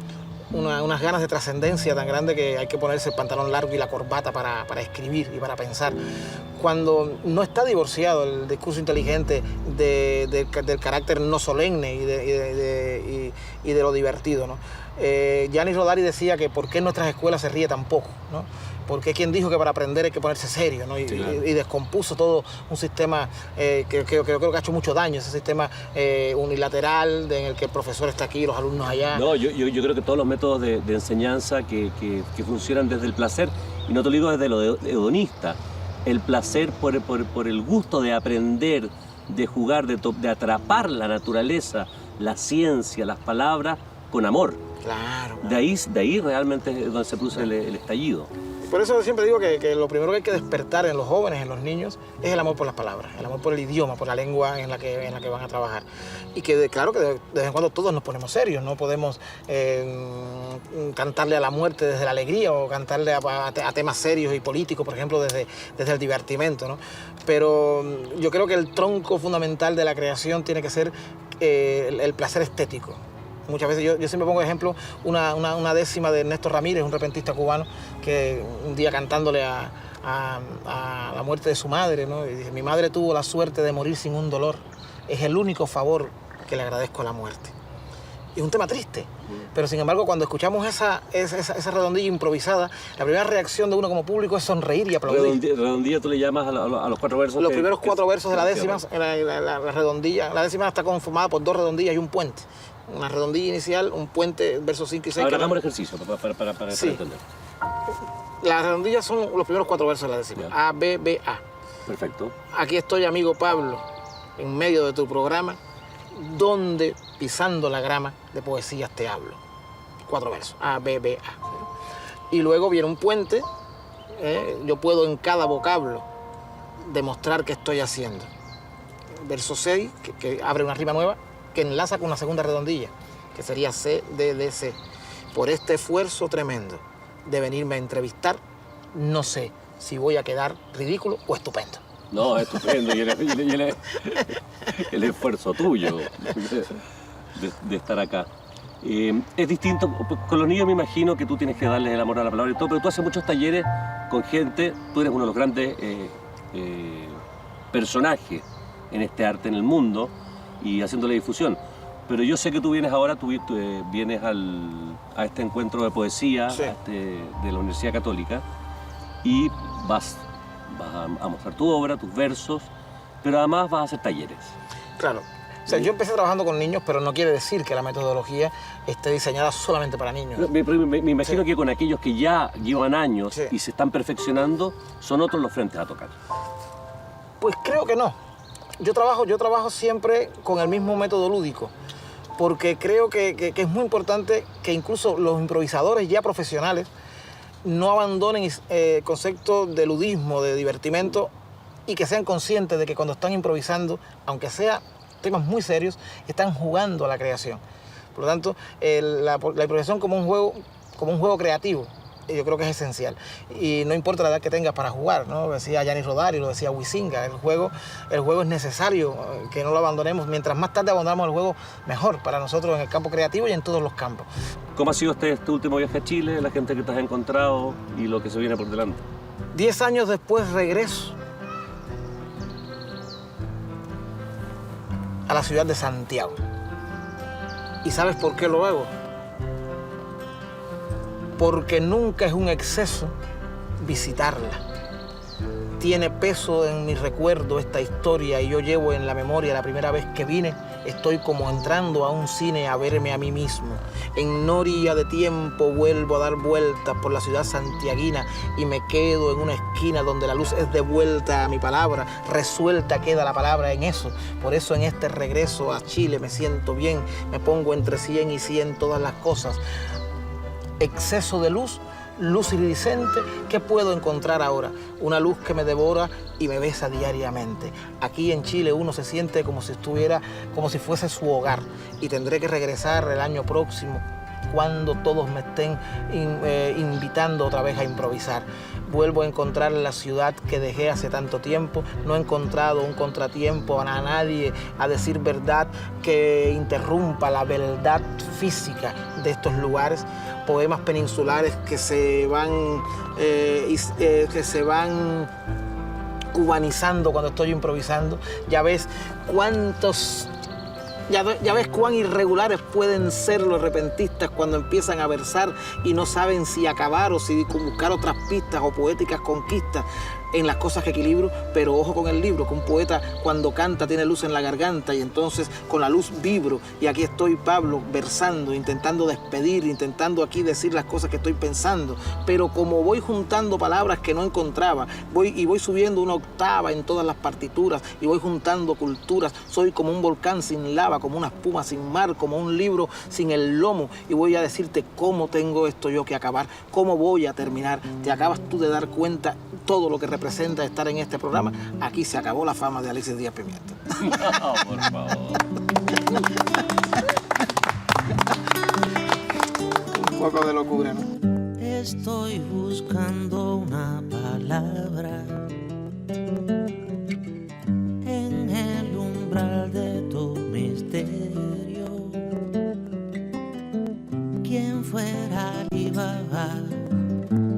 unas ganas de trascendencia tan grande que hay que ponerse el pantalón largo y la corbata para escribir y para pensar. Cuando no está divorciado el discurso inteligente del carácter no solemne y de lo divertido, ¿no? Gianni Rodari decía que ¿por qué en nuestras escuelas se ríe tan poco, ¿no? Porque quien dijo que para aprender hay que ponerse serio, ¿no? Y descompuso todo un sistema que creo que ha hecho mucho daño, ese sistema unilateral en el que el profesor está aquí y los alumnos allá. No, yo creo que todos los métodos de enseñanza que funcionan desde el placer, y no te lo digo desde lo hedonista, el placer por el gusto de aprender, de jugar, de atrapar la naturaleza, la ciencia, las palabras con amor. Claro. De ahí realmente es donde se produce el estallido. Por eso siempre digo que lo primero que hay que despertar en los jóvenes, en los niños, es el amor por las palabras, el amor por el idioma, por la lengua en la que van a trabajar. Y que claro que de vez en cuando todos nos ponemos serios, no podemos cantarle a la muerte desde la alegría o cantarle a temas serios y políticos, por ejemplo, desde el divertimento, ¿no? Pero yo creo que el tronco fundamental de la creación tiene que ser el placer estético. Muchas veces yo siempre pongo de ejemplo una décima de Ernesto Ramírez, un repentista cubano, que un día cantándole a la muerte de su madre, ¿no? Y dice: mi madre tuvo la suerte de morir sin un dolor. Es el único favor que le agradezco a la muerte. Y es un tema triste, pero sin embargo cuando escuchamos esa redondilla improvisada, la primera reacción de uno como público es sonreír y aplaudir. Redondilla tú le llamas a los 4 versos. Los primeros 4 versos de la décima, la redondilla. La décima está conformada por 2 redondillas y un puente. Una redondilla inicial, un puente, versos 5 y 6. Ahora hagamos el ejercicio para sí. entender. Las redondillas son los primeros 4 versos de la décima. Ya. A, B, B, A. Perfecto. Aquí estoy, amigo Pablo, en medio de tu programa, donde pisando la grama de poesías te hablo. 4 versos. A, B, B, A. Y luego viene un puente. Yo puedo en cada vocablo demostrar qué estoy haciendo. Verso 6, que abre una rima nueva, que enlaza con una segunda redondilla, que sería C, D, D, C. Por este esfuerzo tremendo de venirme a entrevistar, no sé si voy a quedar ridículo o estupendo. No, estupendo. Y el esfuerzo tuyo de estar acá. Es distinto. Con los niños me imagino que tú tienes que darles el amor a la palabra y todo, pero tú haces muchos talleres con gente. Tú eres uno de los grandes personajes en este arte en el mundo y haciéndole difusión. Pero yo sé que tú vienes ahora, tú vienes a este encuentro de poesía, sí, de la Universidad Católica, y vas a mostrar tu obra, tus versos, pero además vas a hacer talleres. Claro. O sea, yo empecé trabajando con niños, pero no quiere decir que la metodología esté diseñada solamente para niños. Me imagino sí, que con aquellos que ya llevan años sí, y se están perfeccionando, son otros los frentes a tocar. Pues creo que no. Yo trabajo siempre con el mismo método lúdico, porque creo que es muy importante que incluso los improvisadores ya profesionales no abandonen el concepto de ludismo, de divertimento, y que sean conscientes de que cuando están improvisando, aunque sea temas muy serios, están jugando a la creación. Por lo tanto, la improvisación como un juego creativo yo creo que es esencial. Y no importa la edad que tengas para jugar, ¿no? Lo decía Gianni Rodari, lo decía Huizinga, el juego es necesario, que no lo abandonemos. Mientras más tarde abandonamos el juego, mejor para nosotros en el campo creativo y en todos los campos. ¿Cómo ha sido este último viaje a Chile, la gente que te has encontrado y lo que se viene por delante? 10 años después regreso a la ciudad de Santiago. ¿Y sabes por qué lo hago? Porque nunca es un exceso visitarla. Tiene peso en mi recuerdo esta historia y yo llevo en la memoria la primera vez que vine, estoy como entrando a un cine a verme a mí mismo. En noria de tiempo vuelvo a dar vueltas por la ciudad santiaguina y me quedo en una esquina donde la luz es devuelta a mi palabra, resuelta queda la palabra en eso. Por eso en este regreso a Chile me siento bien, me pongo entre 100 y 100 todas las cosas. Exceso de luz, luz iridiscente, ¿qué puedo encontrar ahora? Una luz que me devora y me besa diariamente. Aquí en Chile uno se siente como si fuese su hogar y tendré que regresar el año próximo cuando todos me estén invitando otra vez a improvisar. Vuelvo a encontrar la ciudad que dejé hace tanto tiempo. No he encontrado un contratiempo a nadie, a decir verdad, que interrumpa la verdad física de estos lugares. Poemas peninsulares que se van cubanizando cuando estoy improvisando. Ya ves cuán irregulares pueden ser los repentistas cuando empiezan a versar y no saben si acabar o si buscar otras pistas o poéticas conquistas en las cosas que equilibro, pero ojo con el libro, que un poeta cuando canta tiene luz en la garganta y entonces con la luz vibro y aquí estoy, Pablo, versando, intentando despedir, intentando aquí decir las cosas que estoy pensando, pero como voy juntando palabras que no encontraba, voy subiendo una octava en todas las partituras y voy juntando culturas, soy como un volcán sin lava, como una espuma sin mar, como un libro sin el lomo y voy a decirte cómo tengo esto yo que acabar, cómo voy a terminar. Te acabas tú de dar cuenta todo lo que representa estar en este programa. Aquí se acabó la fama de Alexis Díaz Pimienta. No, por favor. Un poco de locura, ¿no? Estoy buscando una palabra en el umbral de tu misterio. ¿Quién fuera Alibaba?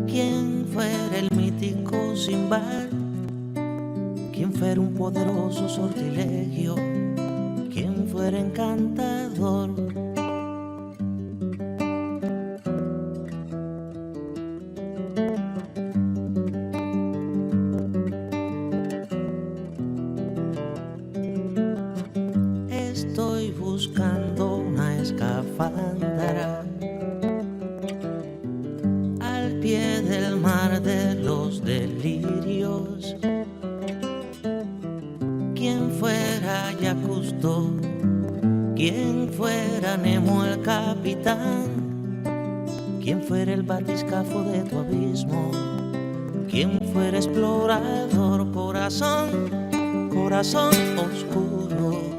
¿Quién fuera el mítico Sinbad? ¿Quién fuera un poderoso sortilegio? ¿Quién fuera encantador? Estoy buscando una escafandra al pie del mar de los delirios. ¿Quién fuera Jacques Cousteau? ¿Quién fuera Nemo el capitán? ¿Quién fuera el batiscafo de tu abismo? ¿Quién fuera explorador? Corazón, corazón oscuro.